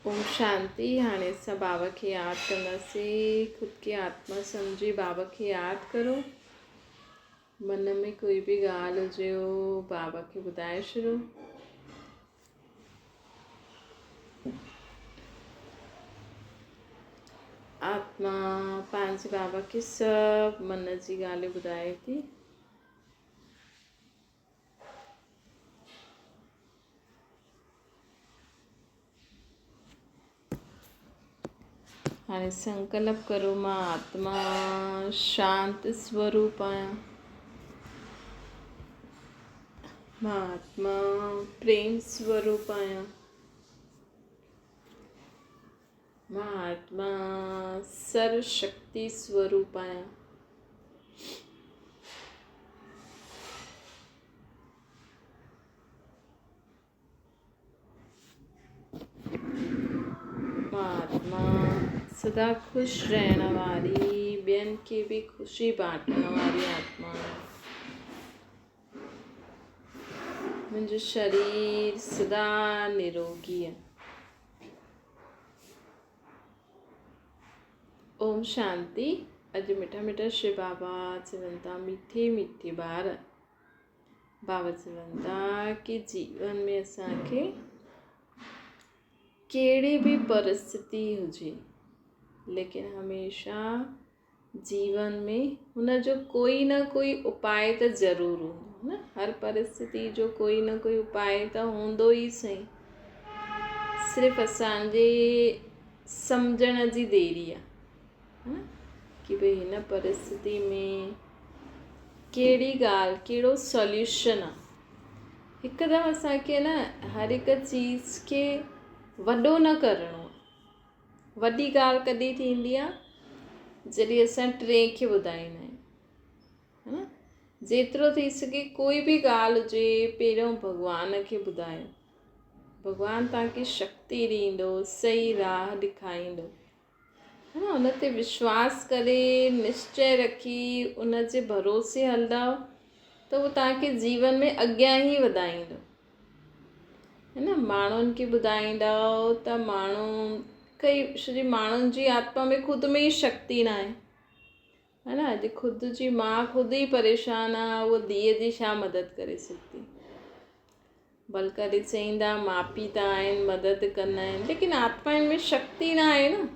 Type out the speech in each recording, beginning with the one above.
ओम शांति। हाणे असां बाबा खे यादि कंदासीं। ख़ुदि खे आत्मा सम्झी बाबा खे यादि करो। मन में कोई बि ॻाल्हि हुजे बाबा खे ॿुधाए छॾियो। आत्मा पंहिंजे बाबा खे सभु मन जी ॻाल्हियूं ॿुधाए थी। हाणे संकल्प करो, मां आत्मा शांत स्वरूप आहियां। मां आत्मा प्रेम स्वरूप आहियां। मां आत्मा सर्वशक्ति स्वरूप आहियां। मां आत्मा सदा खुश रहण वारी, ॿियनि खे बि ख़ुशी बांटण वारी आत्मा आहियां। मुंहिंजो शरीर सदा निरोगी आहे। ओम शांति। अॼु मिठा मिठा शिव बाबा चवनि था, मीठे मीठे ॿार। बाबा चवनि था कि जीवन में असांखे कहिड़ी बि परिस्थिति हुजे, लेकिन हमेशह जीवन में हुनजो कोई न कोई उपाय त ज़रूरु हूंदो न। हर परिस्थिति जो कोई न कोई उपाय त हूंदो ई सही। सिर्फ़ु असांजे सम्झण जी देरी आहे कि भई हिन परिस्थिति में कहिड़ी ॻाल्हि, कहिड़ो सॉल्यूशन आहे। हिकदमि असांखे न हर हिकु चीज़ खे वॾो न करिणो आहे। वॾी ॻाल्हि कॾहिं थींदी आहे जॾहिं असां टे खे ॿुधाईंदा आहियूं, जेतिरो थी सघे कोई बि ॻाल्हि हुजे पहिरियों भॻवान खे ॿुधायो। भॻवानु तव्हांखे शक्ति ॾींदो, सही राह ॾेखारींदो। उन ते विश्वास करे, निश्चय रखी, उन जे भरोसे हलंदव त उहो तव्हांखे जीवन में अॻियां ई वधाईंदो। माण्हुनि खे ॿुधाईंदव त माण्हू कई माण्हुनि जी आत्मा में ख़ुदि में ई शक्ति न आहे। अॼु ख़ुदि जी माउ ख़ुदि ई परेशान आहे, उहा धीअ जी छा मदद करे सघंदी। बल्कि चईंदा माउ पीउ त आहिनि, मदद कंदा आहिनि, लेकिन आत्माउनि में शक्ति न आहे न।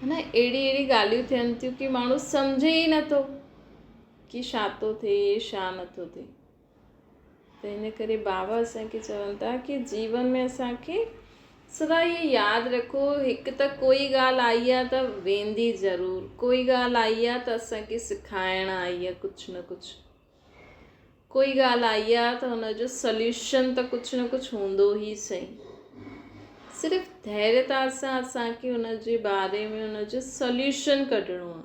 अहिड़ी ॻाल्हियूं थियनि थियूं कि माण्हू सम्झे ई नथो कि छा थो थिए, छा नथो थिए। त हिन करे बाबा असांखे चवनि था कि जीवन में असांखे सदा इहे यादि रखो, हिकु त कोई ॻाल्हि आई आहे त वेंदी ज़रूरु, कोई ॻाल्हि आई आहे त असांखे सिखाइण आई आहे कुझु न कुझु। कोई ॻाल्हि आई आहे त हुनजो सॉल्यूशन त कुझु न कुझु हूंदो ई सही। सिर्फ़ु धैर्यता सां असांखे हुनजे बारे में हुनजो सॉल्यूशन कढणो आहे।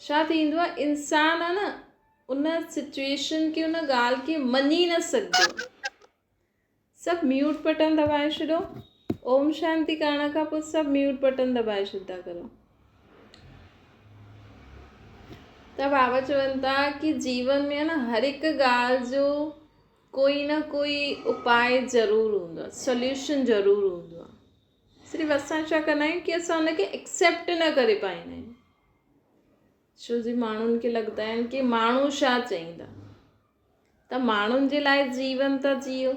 छा थींदो आहे, इंसानु आहे न उन सिचुएशन खे, उन ॻाल्हि खे मञी न सघंदो। सभु म्यूट बटन दबाए छॾो। ओम शांति करण खां पोइ सभु म्यूट बटन दबाए छॾंदा करो। त बाबा चवनि था कि जीवन में हर हिकु ॻाल्हि जो कोई न कोई उपाय ज़रूरु हूंदो आहे, सॉल्यूशन ज़रूरु हूंदो आहे। सिर्फ़ु असां छा कंदा आहियूं कि असां हुनखे एक्सेप्ट न करे पाईंदा आहियूं। छो जी माण्हुनि खे लॻंदा आहिनि कि माण्हू छा चईंदा, त माण्हुनि जे लाइ जीवन था जियो।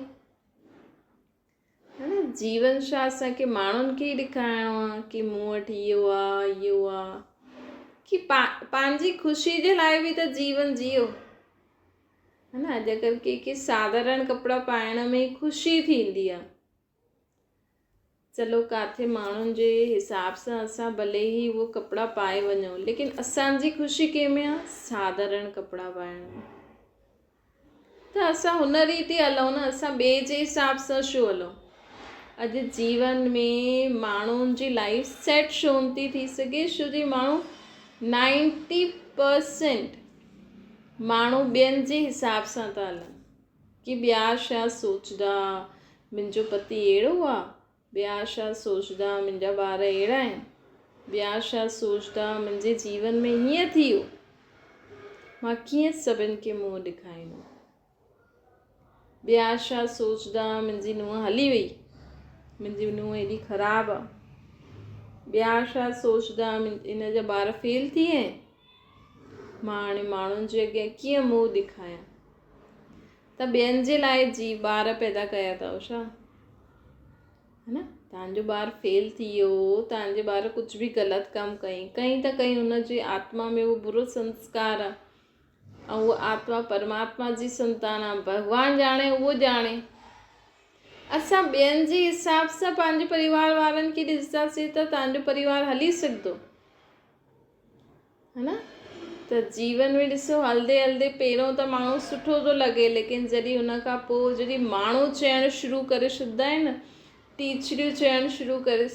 जीवन छा असांखे माण्हुनि खे ई ॾेखारिणो आहे कि मूं वटि इहो आहे, इहो आहे, कि पंहिंजी ख़ुशी जे लाइ बि त जीवन जियो। अॼुकल्ह कंहिंखे साधारण कपिड़ा पाइण में ख़ुशी थींदी आहे। चलो किथे माण्हुनि जे हिसाब सां असां भले ई उहो कपिड़ा पाए वञूं, लेकिन असांजी ख़ुशी कंहिंमें आहे, साधारण कपिड़ा पाइण में। त असां हुन रीति हलूं न, असां ॿिए जे हिसाब सां छो हलूं। अॼु जीवन में माण्हुनि जी लाइफ सेट छो नथी थी सघे, छो जी माण्हू 90% माण्हू ॿियनि जे हिसाब सां था हलनि कि ॿिया छा सोचंदा, मुंहिंजो पति अहिड़ो आहे, ॿिया छा सोचंदा, मुंहिंजा ॿार अहिड़ा आहिनि, ॿिया छा सोचंदा, मुंहिंजे जीवन में हीअं थी वियो, मां कीअं सभिनि खे मुंहुं ॾेखारींदमि। ॿिया छा सोचंदा, मुंहिंजी नुंहुं हली वई, मुंहिंजी नुंहुं एॾी ख़राबु आहे, ॿिया छा सोचंदा इन जा ॿार फेल थी विया आहिनि, मां हाणे माण्हुनि जे अॻियां कीअं मुंहुं ॾेखारियां। त ॿियनि जे लाइ ॿार पैदा कया अथव छा, है न? तव्हांजो ॿारु फेल थी वियो, तव्हांजे ॿार कुझु बि ग़लति कमु कई त कई हुनजी आत्मा में उहो बुरो संस्कार आहे, ऐं उहा आत्मा परमात्मा जी संतान आहे, भॻवानु ॼाणे उहो ॼाणे। असां ॿियनि जे हिसाब सां पंहिंजे परिवार वारनि खे ॾिसंदासीं त तव्हांजो परिवार हली सघंदो, है न? त जीवन में ॾिसो, हलंदे हलंदे पहिरों त माण्हू सुठो थो लॻे, लेकिन जॾहिं हुन खां पोइ जॾहिं माण्हू चइणु शुरू करे छॾंदा आहिनि, टीचरियूं चइणु शुरू करे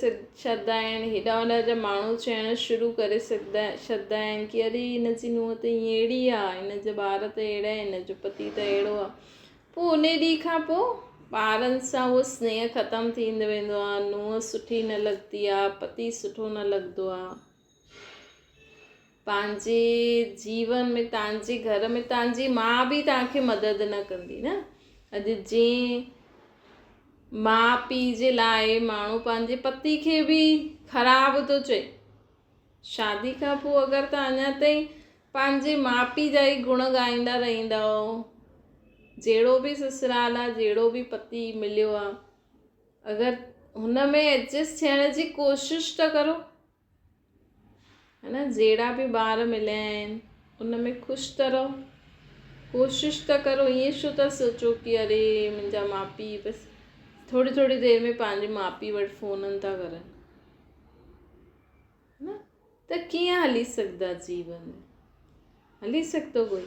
छॾंदा आहिनि, हेॾा होॾा जा माण्हू चइणु शुरू करे छॾंदा आहिनि कि अरे हिन जी नुंहुं त हीअं अहिड़ी आहे, हिन जा ॿार त अहिड़ा आहिनि, हिन जो पति त अहिड़ो आहे। पोइ उन ॾींहं खां पोइ ॿारनि सां उहो स्नेह ख़तमु थींदो वेंदो आहे, नुंहुं सुठी न लॻंदी आहे, पति सुठो न लॻंदो आहे। पंहिंजे जीवन में, तव्हांजे घर में तव्हांजी माउ बि तव्हांखे मदद न कंदी न। अॼु जीअं माउ पीउ जे लाइ माण्हू पंहिंजे पति खे बि ख़राबु थो चए, शादी खां पोइ अगरि तव्हां अञा ताईं पंहिंजे माउ पीउ जा ई गुण ॻाईंदा रहंदव, जहिड़ो बि ससुराल आहे, जहिड़ो बि पति मिलियो आहे, अगरि हुन में एडजस्ट थियण जी कोशिशि त करो, है न? जहिड़ा बि ॿार मिलिया आहिनि उन में ख़ुशि त रहो, कोशिशि त करो। ईअं छो था सोचो कि अरे मुंहिंजा माउ पीउ बसि थोरी थोरी देरि में पंहिंजे माउ पीउ वटि फ़ोननि था करनि, न? त कीअं हली सघंदा जीवन में? हली सघंदो कोई?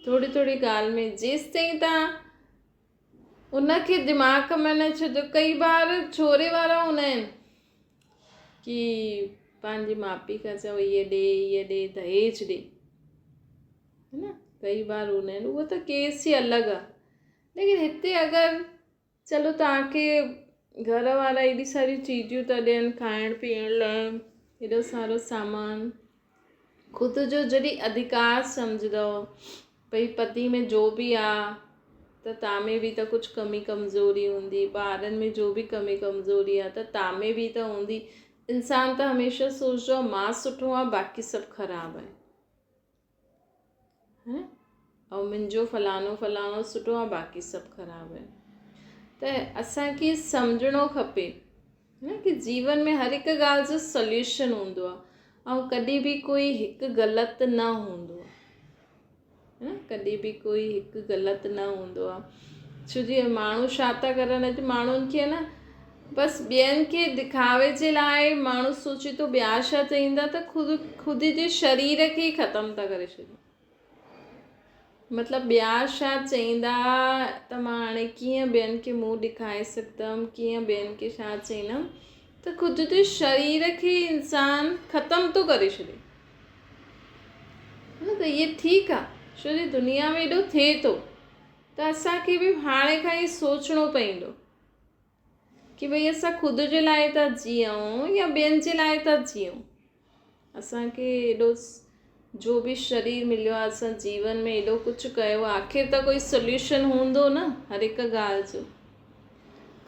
थोरी थोरी ॻाल्हि में जेसि ताईं तव्हां उनखे दिमाग़ में न छॾो। कई बार छोरे वारा हूंदा आहिनि कि पंहिंजे माउ पीउ खां चओ हीअ ॾे दहेज ॾे, है न? कई बार हूंदा आहिनि, उहो त केस ई अलॻि आहे। लेकिन हिते अगरि चलो तव्हांखे घर वारा एॾी सारी चीजियूं था ॾियनि खाइण पीअण लाइ, हेॾो सारो सामान, ख़ुदि जो जॾहिं अधिकार सम्झंदव भई पति में जो बि आहे त तव्हां में बि त कुझु कमी कमज़ोरी हूंदी, ॿारनि में जो बि कमी कमज़ोरी आहे त तव्हां में बि त हूंदी। इंसान त हमेशह सोचदो आहे मां सुठो आहे, बाक़ी सभु ख़राबु आहे, है न? ऐं मुंहिंजो फलाणो सुठो आहे, बाक़ी सभु ख़राबु आहे। त असांखे सम्झणो खपे न कि जीवन में हर हिकु ॻाल्हि जो सॉल्यूशन हूंदो आहे, ऐं कॾहिं बि कोई हिकु ग़लति न हूंदो आहे, है न? कॾहिं बि कोई हिकु ग़लति न हूंदो आहे। छो जी माण्हू छा था करनि, अॼु माण्हुनि खे न बसि ॿियनि खे दिखावे जे लाइ माण्हू सोचे थो ॿिया छा चईंदा त ख़ुदि जे शरीर खे ई ख़तमु था करे छॾनि। मतिलबु ॿिया छा चईंदा त मां हाणे कीअं ॿियनि खे मुंहुं ॾेखारे सघंदमि, कीअं ॿियनि खे छा चईंदमि, त ख़ुदि जे शरीर खे इंसानु ख़तमु थो करे छॾे, न? त इहे ठीकु आहे, छो जो दुनिया में एॾो थिए थो त असांखे बि हाणे खां ई सोचणो पवंदो कि भई असां ख़ुदि जे लाइ था जीऊं या ॿियनि जे लाइ था जीऊं। असांखे एॾो जो बि शरीर मिलियो आहे, असां जीवन में एॾो कुझु कयो आहे, आख़िर त कोई सोल्यूशन हूंदो न हर हिकु ॻाल्हि जो।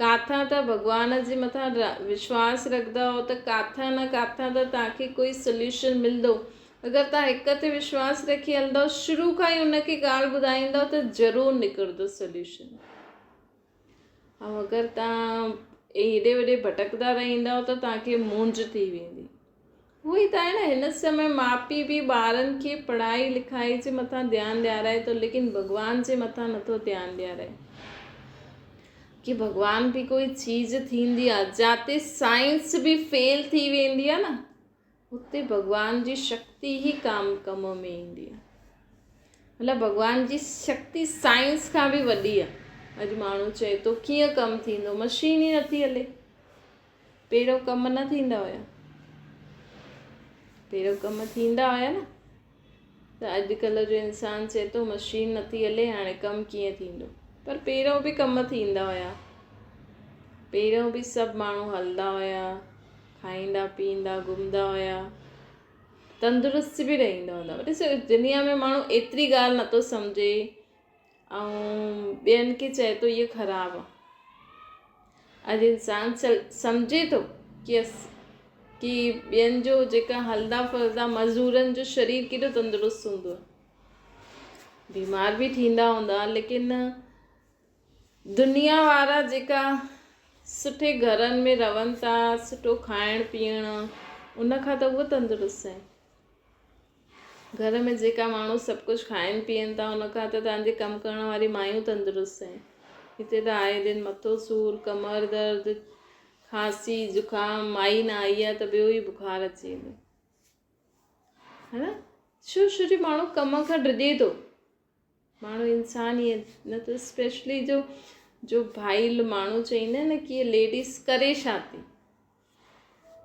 किथां त भॻवान जे मथां विश्वास रखंदव त किथां न किथां त तव्हांखे कोई सोल्यूशन मिलंदो। अगरि तव्हां हिक ते विश्वास रखी हलंदव, शुरू खां ई हुनखे ॻाल्हि ॿुधाईंदव त ज़रूरु निकिरंदो सोल्यूशन। ऐं अगरि तव्हां हेॾे होॾे भटकंदा रहंदव त तव्हांखे मूंझ थी वेंदी। उहो ई त आहे न, हिन समय माउ पीउ बि ॿारनि खे पढ़ाई लिखाई जे मथां ध्यानु ॾियाराए थो, लेकिन भॻवान जे मथां नथो ध्यानु ॾियाराए कि भॻवान बि कोई चीज़ थींदी आहे। जिते साइंस बि फेल थी वेंदी आहे न, उते भॻवान जी शक्ति ई कम में ईंदी आहे। मतिलबु भॻवान जी शक्ति साइंस खां बि वॾी आहे। अॼु माण्हू चए थो कीअं कमु थींदो, मशीन ई नथी हले। पहिरियों कम न थींदा हुया, पहिरियों कम थींदा हुया न। त अॼुकल्ह जो इंसानु चए थो मशीन नथी हले, हाणे कमु कीअं थींदो। पर पहिरियों बि कम थींदा हुया, पहिरियों बि सभु माण्हू हलंदा हुया, खाईंदा पीअंदा घुमंदा हुया, तंदुरुस्त बि रहंदा हूंदा। ॾिसो दुनिया में माण्हू एतिरी ॻाल्हि नथो सम्झे ऐं ॿियनि खे चए थो इहो ख़राबु आहे। अॼु इंसानु सम्झे थो कि ॿियनि जो जेका हलंदा फिरंदा मज़दूरनि जो शरीर केॾो तंदुरुस्तु हूंदो आहे, बीमार बि थींदा हूंदा, लेकिन दुनिया वारा जेका सुठे घरनि में रहनि था, सुठो खाइण पीअण, उन खां त उहो तंदुरुस्तु आहे। घर में जेका माण्हू सभु कुझु खाइनि पीअनि था, उन खां त तव्हांजे कमु करण वारी मायूं तंदुरुस्तु आहिनि। हिते त आए दिन मथो सूरु, कमर दर्द, खांसी, जुकाम, माई न आई आहे त ॿियो ई बुखार अची वेंदो, है न। छो जो माण्हू कम खां डिॼे थो, माण्हू इंसान ई न त स्पेशली जो भाई माण्हू चईंदा आहिनि न कि लेडीज़ करे छा थी,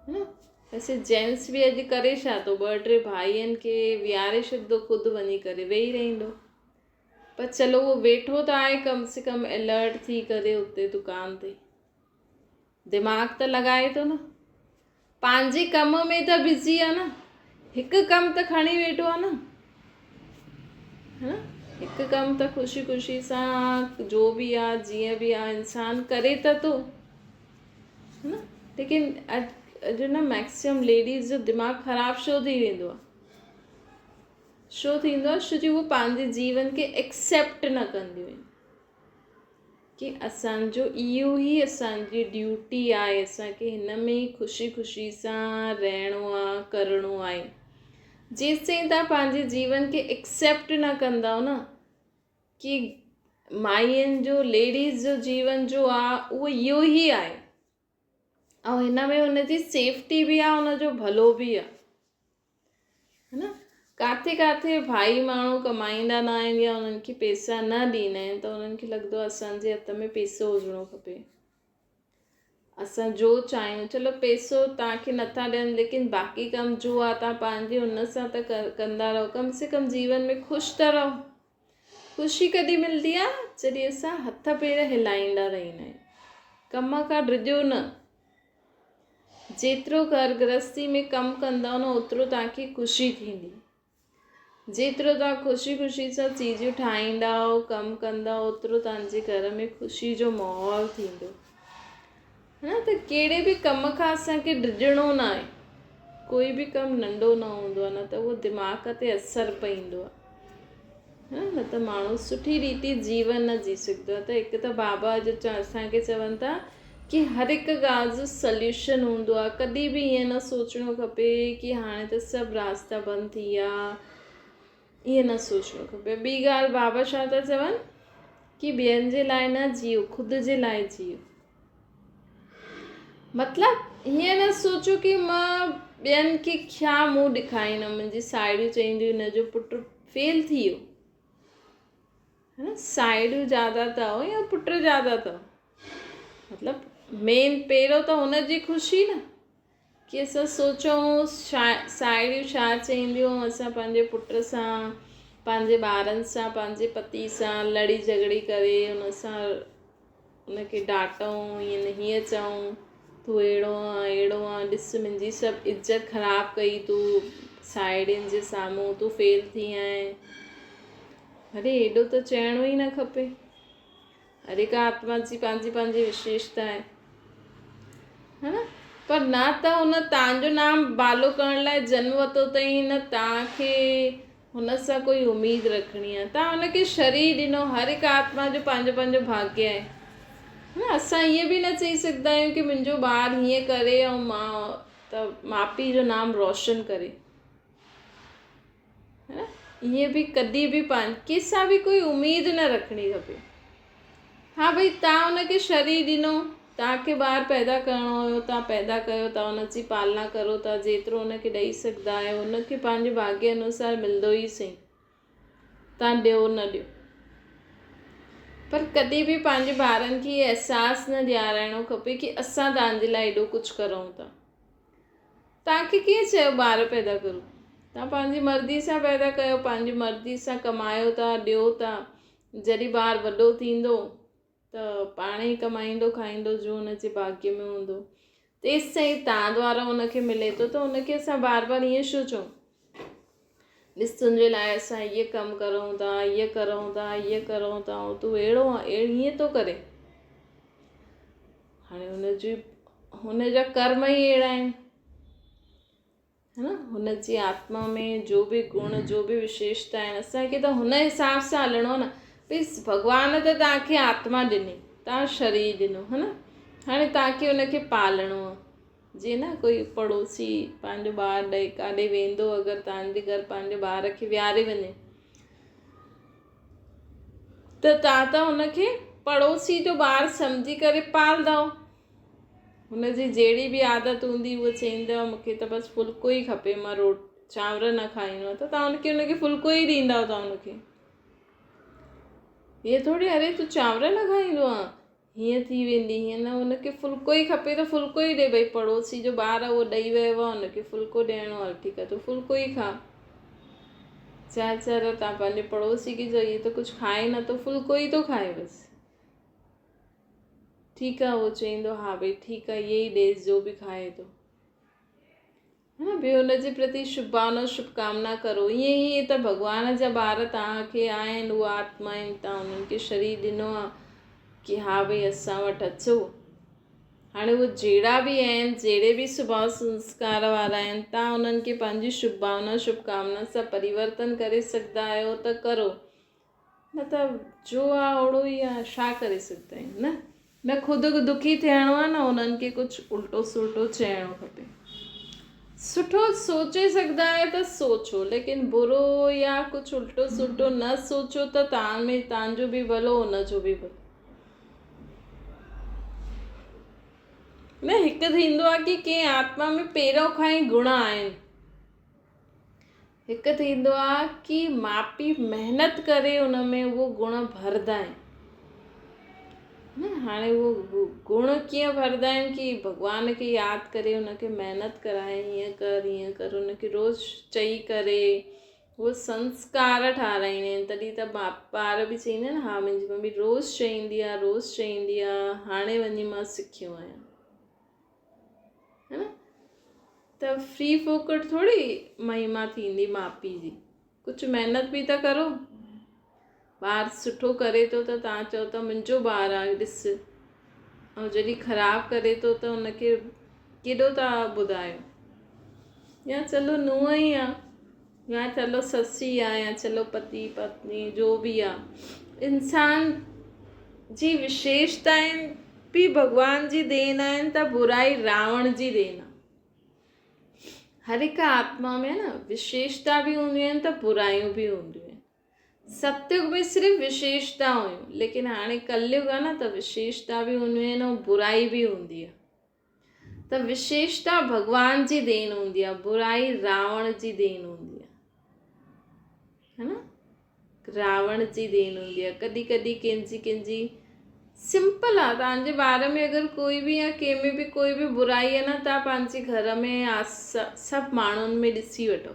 है न। वैसे जेंट्स बि अॼु करे छा थो, 2-3 भाइयनि खे विहारे छॾंदो, ख़ुदि वञी करे वेही रहंदो। पर चलो उहो वेठो त आहे कम से कम अलर्ट थी करे उते दुकान ते, दिमाग़ त लॻाए थो न, पंहिंजे कम में त बिज़ी आहे न, हिकु कमु त खणी वेठो आहे न, है न। हिकु कमु त ख़ुशी ख़ुशी सां जो बि आहे जीअं बि आहे इंसानु करे त थो, है न। लेकिन अॼु न मैक्सिमम लेडीज़ जो दिमाग़ ख़राबु छो थी वेंदो आहे, छो थींदो आहे, छो जो उहो पंहिंजे जीवन खे एक्सेप्ट न कंदियूं आहिनि कि असांजो इहो ई असांजी ड्यूटी आहे, असांखे हिन में ख़ुशी ख़ुशी सां रहणो आहे, करिणो आहे। जेसि ताईं तव्हां पंहिंजे जीवन खे एक्सेप्ट न कंदव न कि माइयुनि जो, लेडीज़ जो जीवन जो आहे उहो इहो ई आहे, ऐं हिन में हुनजी सेफ्टी बि आहे, हुनजो भलो बि आहे, है न। किथे किथे भाई माण्हू कमाईंदा न आहिनि या उन्हनि खे पैसा न ॾींदा आहिनि त उन्हनि खे लॻंदो आहे असांजे हथ में पैसो हुजिणो खपे, असां जो चाहियूं, चलो पैसो तव्हांखे नथा ॾियनि, लेकिन बाक़ी कमु जो आहे तव्हां पंहिंजे हुन सां त कंदा रहो, कम से कम जीवन में ख़ुशि त रहो। ख़ुशी कॾहिं मिलंदी आहे, जॾहिं असां हथ पेर हिलाईंदा रहंदा आहियूं, कम खां डिॼो न। जेतिरो घर गृहस्थी में कमु कंदव न ओतिरो तव्हांखे ख़ुशी थींदी, जेतिरो तव्हां ख़ुशी ख़ुशी सां चीज़ूं ठाहींदा, कमु कंदा, ओतिरो तव्हांजे घर में ख़ुशी जो माहौल थींदो, है न। त कहिड़े बि कम खां असांखे डिॼणो न आहे, कोई बि कमु नंढो न हूंदो आहे, न त उहो दिमाग़ ते असरु पवंदो आहे, न त माण्हू सुठी रीति जीवन न जी सघंदो आहे। त हिकु त बाबा जो असांखे चवनि था कि हर हिकु ॻाल्हि जो सल्यूशन हूंदो आहे, कॾहिं बि ईअं न सोचणो खपे कि हाणे त सभु रास्ता बंदि थी विया, ईअं न सोचणो खपे। ॿी ॻाल्हि बाबा छा था चवनि कि ॿियनि जे लाइ न जियो, ख़ुदि जे लाइ जियो। मतिलबु हीअं न सोचो कि मां ॿियनि खे छा मुंहुं ॾेखारींदमि, मुंहिंजी साहेड़ियूं चवंदियूं हिनजो पुटु फेल थी वियो, है न। साहेड़ियूं ज़्यादा अथव या पुट ज़्यादा अथव, मतिलबु मेन पहिरियों त हुनजी ख़ुशी न, कि असां सोचूं साहेड़ियूं छा चवंदियूं, असां पंहिंजे पुट सां, पंहिंजे ॿारनि सां, पंहिंजे पति सां लड़ी झगड़ी करे हुन सां हुनखे डांटूं, ईअं न हीअं चऊं, तूं अहिड़ो आहे अहिड़ो आहे, ॾिस मुंहिंजी सभु इज़त ख़राबु कई तूं साहेड़ियुनि जे साम्हूं, तूं फेल थी आहीं। अरे एॾो त चइणो ई न खपे, हर हिकु आत्मा जी पंहिंजी पंहिंजी विशेषता आहे, है न। पर न त हुन तव्हांजो नाम बालो करण लाइ जनम वरितो अथई, न तव्हांखे हुन सां कोई उमेदु रखणी आहे, तव्हां हुनखे शरीर ॾिनो, हर हिकु आत्मा जो पंहिंजो पंहिंजो भाग्य आहे, है न। असां ईअं बि न चई सघंदा आहियूं कि मुंहिंजो ॿारु हीअं करे ऐं मां त माउ पीउ जो नाम रोशन करे, है न। ईअं बि कॾहिं बि कंहिंसां बि कोई उमेदु न रखणी खपे। हा भई तव्हां हुनखे शरीर ॾिनो, तव्हांखे ॿारु पैदा करिणो हुयो, तव्हां पैदा कयो, तव्हां हुनजी पालना करो था, जेतिरो हुनखे ॾेई सघंदा आहियो, हुनखे पंहिंजे भाग्य अनुसार मिलंदो ई सही, तव्हां ॾियो न ॾियो। पर कॾहिं बि पंहिंजे ॿारनि खे इहो अहसासु न ॾियाराइणो खपे कि असां तव्हांजे लाइ एॾो कुझु करूं था। तव्हांखे कीअं चयो ॿार पैदा करो, तव्हां पंहिंजी मर्ज़ी सां पैदा कयो, पंहिंजी मर्ज़ी सां कमायो था, ॾियो था। जॾहिं ॿारु वॾो थींदो त पाण ई कमाईंदो खाईंदो जो हुनजे भाग्य में हूंदो, तेसि ताईं तव्हां द्वारा हुनखे मिले थो, त हुनखे असां बार बार ईअं छो चऊं, ॾिस तुंहिंजे लाइ असां इहे कमु करूं था, इहे करूं था, इहे करूं था, ऐं तूं अहिड़ो हीअं थो करे। हाणे हुनजा कर्म ई अहिड़ा आहिनि, है न। हुनजी आत्मा में जो बि गुण, जो बि विशेषता आहिनि, असांखे त हुन हिसाब सां हलणो न। भई भॻवान त तव्हांखे आत्मा ॾिनी, तव्हां शरीर ॾिनो, है न। हाणे तव्हांखे हुनखे पालणो आहे। जीअं न कोई पड़ोसी पंहिंजो ॿारु ॾेई काॾे वेंदो, अगरि तव्हांजे घर पंहिंजे ॿार खे विहारे वञे त तव्हां त हुनखे पड़ोसी जो ॿारु सम्झी करे पालंदव। हुनजी जहिड़ी बि आदत हूंदी उहा चईंदव मूंखे त बसि फुल्को ई खपे, मां चांवर न खाईंदो आहियां, त तव्हां हुनखे फुल्को ई ॾींदव। तव्हां हुनखे हीअं थोरी अरे तूं चांवर न खाईंदो आहे, हीअं थी वेंदी, हीअं न। हुनखे फुल्को ई खपे त फुल्को ई ॾे। भई पड़ोसी जो ॿारु आहे उहो ॾेई वियो आहे, हुनखे फुल्को ॾियणो आहे, ठीकु आहे, तूं फुल्को ई खा। चाहे तव्हां पंहिंजे पड़ोसी खे चयो इहो त कुझु खाए नथो, फुल्को ई थो खाए बसि, ठीकु आहे। उहो चईंदो हा भई ठीकु आहे, इहे ई ॾेसि जो बि खाए थो, है न। भई हुनजे प्रति शुभ भावना, शुभकामना करो। ईअं ई त भॻवान जा ॿार तव्हांखे आहिनि, उहा आत्मा आहिनि, तव्हां उन्हनि खे शरीर ॾिनो आहे कि हा भई असां वटि अचो। हाणे उहे जहिड़ा बि आहिनि, जहिड़े बि स्वभाव संस्कार वारा आहिनि, तव्हां उन्हनि खे पंहिंजी शुभ भावना, शुभकामना सां परिवर्तन करे सघंदा आहियो त करो, न त जो आहे ओड़ो ई आहे, छा करे सघंदा आहियूं। न ख़ुदि दुखी थियणो आहे, न उन्हनि खे कुझु उल्टो सुल्टो चइणो खपे। सुठो सोचे सघंदा आहियो त सोचो, लेकिन बुरो या कुझु उल्टो सुल्टो न सोचो त तव्हां में तव्हांजो बि भलो, हुनजो बि भलो। न हिकु थींदो आहे कि कंहिं आत्मा में पहिरों खां ई गुण आहिनि। हिकु थींदो आहे कि माउ पीउ महिनत करे उन में उहो गुण भरंदा आहिनि न। हाणे उहो गुण कीअं भरंदा आहिनि कि भॻवान खे यादि करे हुनखे महिनत कराए, हीअं कर हीअं कर, हुनखे रोज़ु चई करे उहो संस्कार ठाराईंदा आहिनि। तॾहिं त ॿार बि चईंदा आहिनि हा मुंहिंजी मम्मी रोज़ु चईंदी आहे, रोज़ु चईंदी आहे, हाणे वञी मां सिखियो आहियां, है न। त फ्री फोकट थोरी महिमा थींदी माउ पीउ जी, कुझु महिनत बि त करो। ॿारु सुठो करे थो त तव्हां चओ त मुंहिंजो ॿारु आहे ॾिस, ऐं जॾहिं ख़राबु करे थो त हुनखे केॾो था ॿुधायो। या चलो नूंहं ई आहे, या चलो ससी आहे, या चलो पति पत्नी जो बि आहे, इंसान जी विशेषताएं बि भॻवान जी देन आहिनि त बुराई रावण जी देन आहे। हर हिकु आत्मा में न विशेषता बि हूंदियूं आहिनि त बुराइयूं बि हूंदियूं आहिनि। सतयुग में सिर्फ़ु विशेषता हुयूं, लेकिन हाणे कलयुग आहे न त विशेषता बि हूंदियूं आहिनि ऐं बुराई बि हूंदी आहे। त विशेषता भॻवान जी देन हूंदी आहे, बुराई रावण जी देन हूंदी आहे, है न। रावण जी देन हूंदी आहे। कॾहिं कॾहिं कंहिंजी सिंपल आहे, तव्हांजे ॿार में अगरि कोई बि या कंहिं में बि कोई बि बुराई आहे न, तव्हां पंहिंजे घर में सभु माण्हुनि में ॾिसी वठो,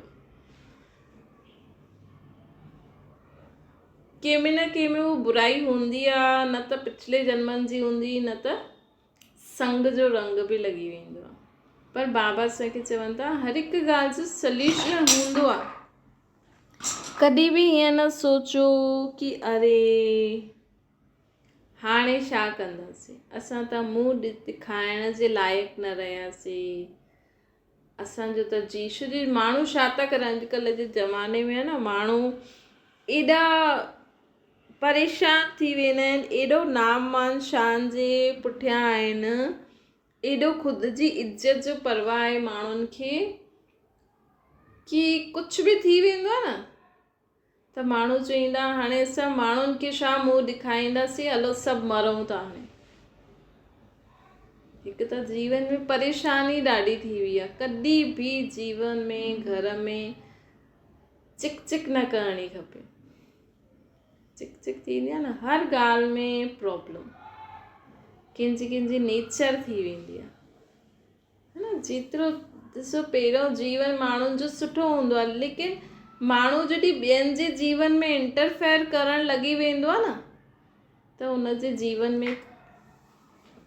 कंहिं में उहो बुराई हूंदी आहे, न त पिछले जन्मनि जी हूंदी, न त संग जो रंग बि लॻी वेंदो आहे। पर बाबा असांखे चवनि था हर हिकु ॻाल्हि जो सल्यूशन हूंदो आहे। कॾहिं बि हीअं न सोचो कि अरे हाणे छा कंदासीं, असां त मुंहुं ॾेखाइण जे लाइक़ु न रहियासीं, असांजो त जीशू जी माण्हू छा था करनि अॼुकल्ह जे ज़माने में, आहे न। माण्हू एॾा परेशान थी वेंदा आहिनि, एॾो नाम मान शान जे पुठियां आहिनि, एॾो ख़ुदि जी इज़त जो परवाह आहे माण्हुनि खे कि कुझु बि थी वेंदो आहे न त माण्हू चईंदा हाणे असां माण्हुनि खे छा मुंहुं ॾेखारींदासीं, हलो सभु मरूं था। हाणे हिकु त जीवन में परेशानी ॾाढी थी वई आहे। कॾहिं बि जीवन में घर में चिक चिक न करणी खपे। चिक चिक थींदी आहे न, हर ॻाल्हि में प्रॉब्लम, कंहिंजी नेचर थी वेंदी आहे, है न। जेतिरो ॾिसो पहिरियों जीवन माण्हुनि जो सुठो हूंदो आहे, लेकिन माण्हू जॾहिं ॿियनि जे जीवन में इंटरफेयर करणु लॻी वेंदो आहे न त हुनजे जीवन में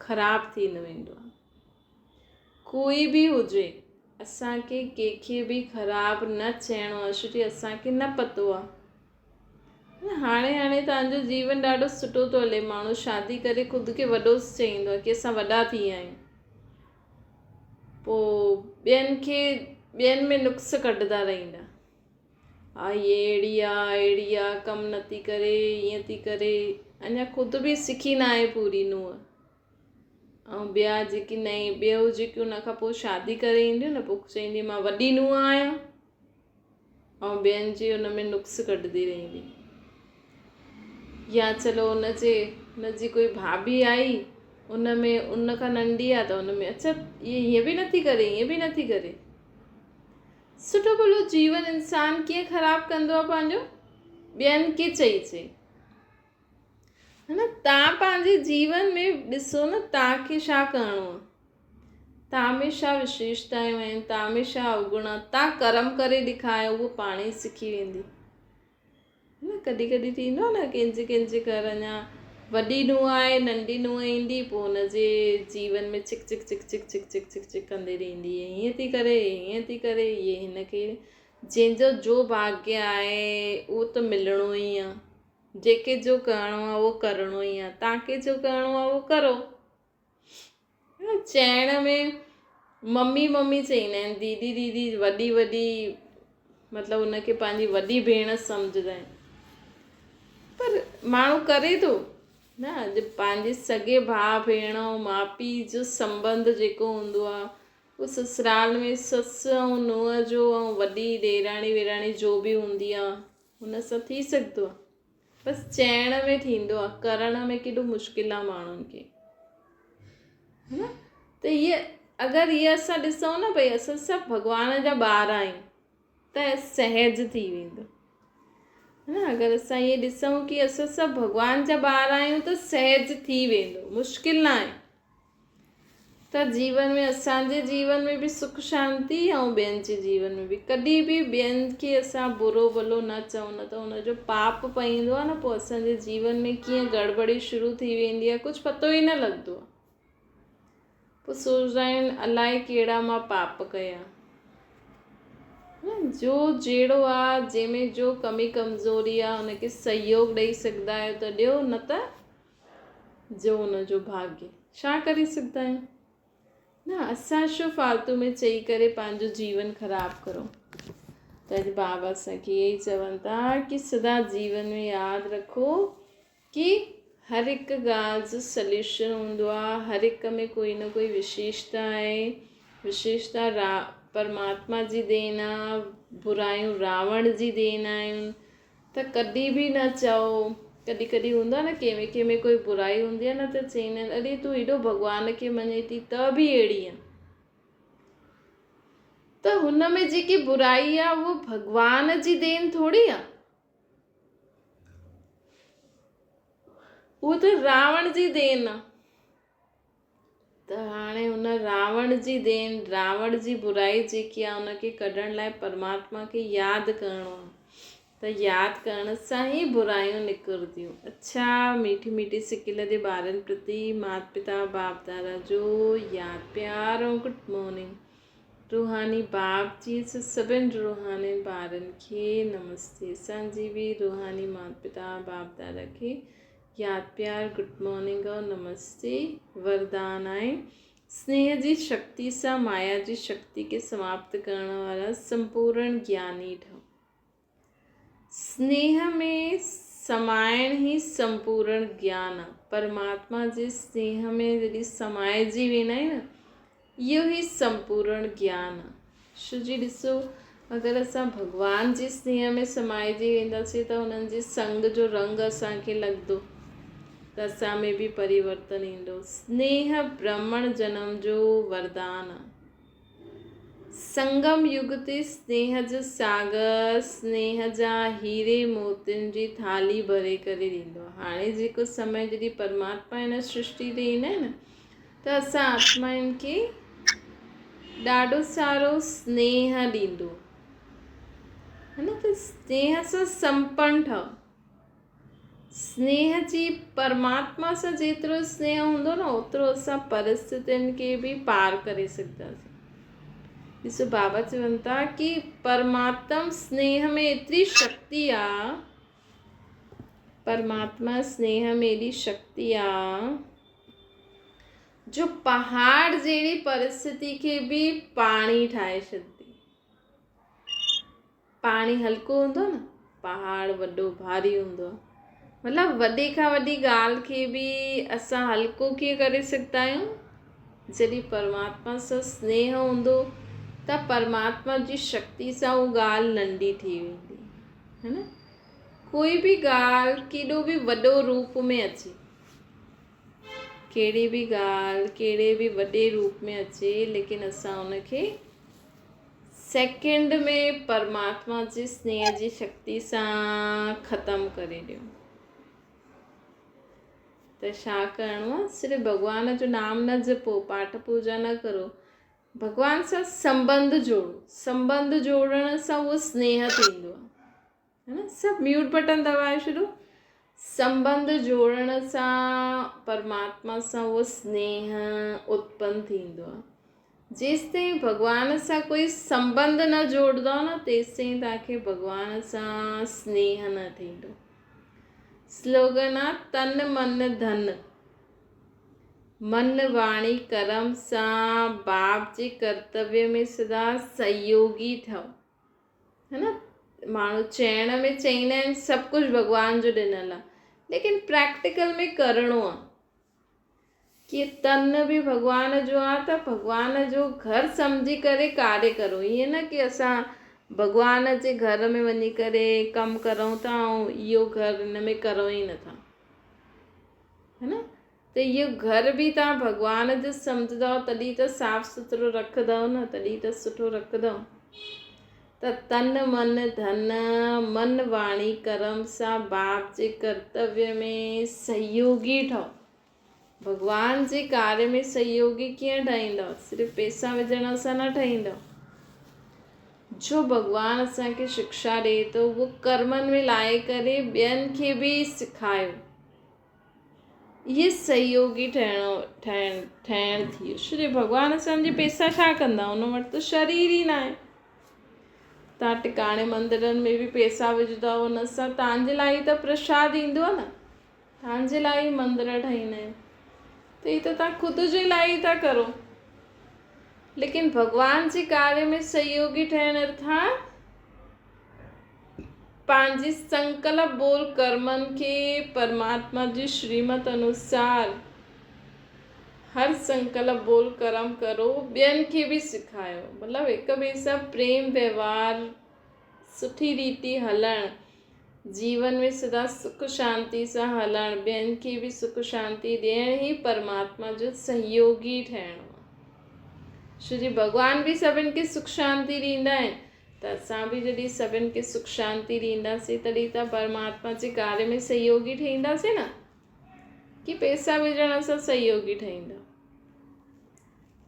ख़राबु थी वेंदो आहे। कोई बि हुजे, असांखे कंहिंखे बि ख़राबु न चइणो आहे, छोकी असांखे न पतो आहे। हाणे तव्हांजो जीवन ॾाढो सुठो थो हले, माण्हू शादी करे ख़ुदि खे वॾो चईंदो आहे कि असां वॾा थी विया आहियूं, पोइ ॿियनि में नुक्स कढंदा रहंदा। ये अहिड़ी आहे कमु नथी करे, ईअं थी करे, अञा ख़ुदि बि सिखी न आहे पूरी नुंहुं। ऐं ॿिया जेकी ॿियो जेकी उन खां पोइ शादी करे ईंदियूं न, पोइ चवंदी मां वॾी नुंहुं आहियां, ऐं ॿियनि जी उन में नुक्स कढंदी रहंदी। या चलो हुनजी कोई भाभी आई, उन में उन खां नंढी आहे त उन में अच्छा हीअं बि नथी करे, ईअं बि नथी करे। सुठो भलो जीवन इंसान कीअं ख़राबु कंदो आहे पंहिंजो, ॿियनि खे चई है न। तव्हां पंहिंजे जीवन में ॾिसो न, तव्हांखे छा करिणो आहे, तव्हां में छा विशेषतायूं आहिनि, तव्हां में छा अवगुण आहे, तव्हां कर्म करे ॾेखारियो, उहो पाण ई सिखी वेंदी न। कॾहिं कॾहिं थींदो आहे न, कंहिंजे घर अञा वॾी नुंहुं आहे, नंढी नुंहुं ईंदी, पोइ हुनजे जीवन में चिक चिक चिक चिक चिक चिक चिक चिक कंदी रहंदी, हीअं थी करे, हीअं थी करे। ये हिनखे जंहिंजो जो भाग्य आहे उहो त मिलणो ई आहे, जेके जो करिणो आहे उहो करिणो ई आहे, तव्हांखे जो करिणो आहे उहो करो। चइण में मम्मी मम्मी चईंदा आहिनि, दीदी दीदी, वॾी मतिलबु उनखे पंहिंजी वॾी भेण सम्झंदा आहिनि, पर माण्हू करे थो न। अॼु पंहिंजे सॻे भाउ भेण ऐं माउ पीउ जो संबंध जेको हूंदो आहे, उहो ससुराल में ससु ऐं नुंहुं जो ऐं वॾी ॾेराणी वेराणी जो बि हूंदी आहे, हुन सां थी सघंदो आहे। बसि चइण में थींदो आहे, करण में केॾो मुश्किल आहे माण्हुनि खे, है न। त अगरि असां ॾिसूं न, भई असां सभु भॻवान जा ॿार आहियूं, त सहज थी वेंदो, है न। अगरि असां इहे ॾिसूं कि असां सभु भॻवान जा ॿार आहियूं त सहज थी वेंदो, मुश्किल न आहे। त जीवन में, असांजे जीवन में बि सुख शांती, ऐं ॿियनि जे जीवन में बि। कॾहिं बि ॿियनि खे असां बुरो भलो न चऊं, न त हुनजो पाप पईंदो आहे न, पोइ असांजे जीवन में कीअं गड़बड़ी शुरू थी वेंदी आहे, कुझु पतो ई न लॻंदो आहे। पोइ सोचंदा आहिनि अलाए कहिड़ा मां पाप कया। जो जहिड़ो आहे, जंहिंमें जो कमी कमज़ोरी आहे, हुनखे सहयोग ॾेई सघंदा आहियो त ॾियो, न त जो हुनजो भाग्य, छा करे सघंदा आहियूं न। असां छो फालतू में चई करे पंहिंजो जीवन ख़राबु करो। त अॼु बाबा असांखे इहे ई चवनि था कि सदा जीवन में यादि रखो कि हर हिकु ॻाल्हि जो सल्यूशन हूंदो आहे, हर हिक में कोई न कोई विशेषता आहे। विशेषता परमात्मा जी देन आहे, बुरायूं रावण जी देन आहिनि। त कॾहिं बि न चओ, कॾहिं हूंदो आहे न, कंहिंमें कोई बुराई हूंदी आहे न, त चईंदा आहिनि अरे तूं हेॾो भॻवान खे मञे थी त बि अहिड़ी आहे। त हुन में जेकी बुराई आहे उहो भॻवान जी देन थोरी आहे, उहो त रावण जी देन आहे। त हाणे हुन रावण जी देन, रावण जी बुराई जेकी आहे, उनखे कढण लाइ परमात्मा खे यादि करिणो आहे। त यादि करण सां ई बुरायूं निकिरंदियूं। अच्छा, मीठी मीठी सिकिल जे ॿारनि प्रति माता पिता बाप दादा जो यादि प्यार ऐं गुड मॉर्निंग। रूहानी बाप जी सभिनि रूहानी ॿारनि खे नमस्ते। असांजी बि रूहानी माता पिता बाप दादा खे यादि प्यार गुड मॉर्निंग और नमस्ते। वरदान आहे, स्नेह जी शक्ति सां माया जी शक्ति खे समाप्त करण वारा संपूर्ण ज्ञानी ठहो। स्नेह में समाइण ई संपूर्ण ज्ञान आहे। परमात्मा जे स्नेह में जॾहिं समाइजी वेंदा आहियूं न, इहो ई संपूर्ण ज्ञान आहे। छो जी ॾिसो, अगरि असां भॻवान जे स्नेह में समाइजी वेंदासीं त हुननि जे संग जो रंग असांखे लॻंदो, त असां में बि परिवर्तन ईंदो। स्नेह ब्राह्मण जनम जो वरदान आहे। संगम युग ते स्नेह जो सागर, स्नेह जा हीरे मोतियुनि जी थाली भरे करे ॾींदो आहे। हाणे जेको समय जॾहिं परमात्मा हिन सृष्टि ते ईंदा आहिनि, त असां आत्माउनि खे ॾाढो सारो स्नेह ॾींदो, है न। त स्नेह सां संपन्न ठहो। स्नेह जी परमात्मा सां जेतिरो स्नेह हूंदो न, ओतिरो असां परिस्थितियुनि खे बि पार करे सघंदासीं। ॾिसो, बाबा चवनि था कि परमात्मा स्नेह में एतिरी शक्ति आहे, परमात्मा स्नेह में एॾी शक्ति आहे जो पहाड़ जहिड़ी परिस्थिति खे बि पाणी ठाहे छॾंदी। पाणी हल्को हूंदो न, पहाड़ वॾो भारी हूंदो, मतिलबु वॾे खां वॾी ॻाल्हि खे बि असां हल्को कीअं करे सघंदा आहियूं? जॾहिं परमात्मा सां स्नेह हूंदो त परमात्मा जी शक्ति सां उहा ॻाल्हि नंढी थी वेंदी है न। कोई बि ॻाल्हि केॾो बि वॾो रूप में अचे, कहिड़ी बि ॻाल्हि कहिड़े बि वॾे रूप में अचे, लेकिन असां उनखे सेकेंड में परमात्मा जी स्नेह जी शक्ति सां ख़तमु करे ॾियूं। त छा करिणो आहे? सिर्फ़ु भॻवान जो नाम न जपो, पाठ पूजा न करो, भॻवान सां संबंध जोड़ो। संबंध जोड़ण सां उहो स्नेह थींदो आहे न। सभु म्यूट बटन दबाए छॾो। संबंध जोड़ण सां परमात्मा सां उहो स्नेह उत्पन्न थींदो आहे। जेसिताईं भॻवान सां कोई संबंध न जोड़ंदो न, तेसिताईं तव्हांखे भॻवान सां स्नेह न थींदो। स्लोगन आहे तन मन धन, मन वाणी कर्म सां बाप जे कर्तव्य में सदा सहयोगी ठहो, है न। माण्हू चइण में चईंदा आहिनि सभु कुझु भॻवान जो ॾिनल आहे, लेकिन प्रैक्टिकल में करिणो आहे कि तन बि भॻवान जो आहे त भॻवान जो घर सम्झी करे कार्य करो। ईअं न कि असां भॻवान जे घर में वञी करे कमु करूं था ऐं इहो घर हिन में करो ई नथा, है न। त इहो घर बि तव्हां भॻवान जो सम्झंदव तॾहिं त साफ़ु सुथिरो रखंदव न, तॾहिं त सुठो रखंदव। त तन मन धन, मन वाणी कर्म सां बाप जे कर्तव्य में सहयोगी ठहो। भॻवान जे कार्य में सहयोगी कीअं ठाहींदव? सिर्फ़ु पैसा विझण सां न ठाहींदव। जो भॻवान असांखे शिक्षा ॾिए थो उहो कर्मनि में लाहे करे ॿियनि खे बि सिखायो। इहे सहयोगी ठहिण थी। श्री भॻवान असांजे पैसा छा कंदा? उन वटि त शरीर ई न आहे। तव्हां टिकाणे मंदरनि में बि पैसा विझंदव, उन सां तव्हांजे लाइ त प्रसाद ईंदो आहे न, तव्हांजे लाइ मंदर ठाहींदा आहिनि, त हीअ त तव्हां ख़ुदि जे लाइ ई था करो। लेकिन भॻवान जे कार्य में सहयोगी ठहिण अर्थात पंहिंजी संकल्प बोल कर्मनि खे परमात्मा जी श्रीमत अनुसार हर संकल्प बोल कर्म करो, ॿियनि खे बि सिखायो। मतिलबु हिक ॿिए सां प्रेम व्यवहार, सुठी रीति हलणु, जीवन में सदा सुख शांति सां हलणु, ॿियनि खे बि सुख शांति ॾियण ई परमात्मा जो सहयोगी ठहिणो आहे। श्री भॻवान बि सभिनि खे सुख शांति ॾींदा आहिनि, त असां बि जॾहिं सभिनि खे सुख शांति ॾींदासीं तॾहिं त परमात्मा जे कार्य में सहयोगी ठहींदासीं न, कि पैसा विझण सां सहयोगी ठहींदा।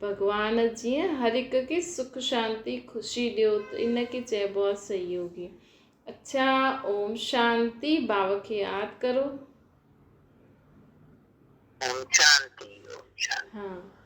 भॻवान जीअं हर हिक खे सुख शांति ख़ुशी ॾियो त इनखे चइबो आहे सहयोगी। अच्छा, ओम शांति। बाबा खे यादि करो। ओम शांति, ओम शांति। हाँ।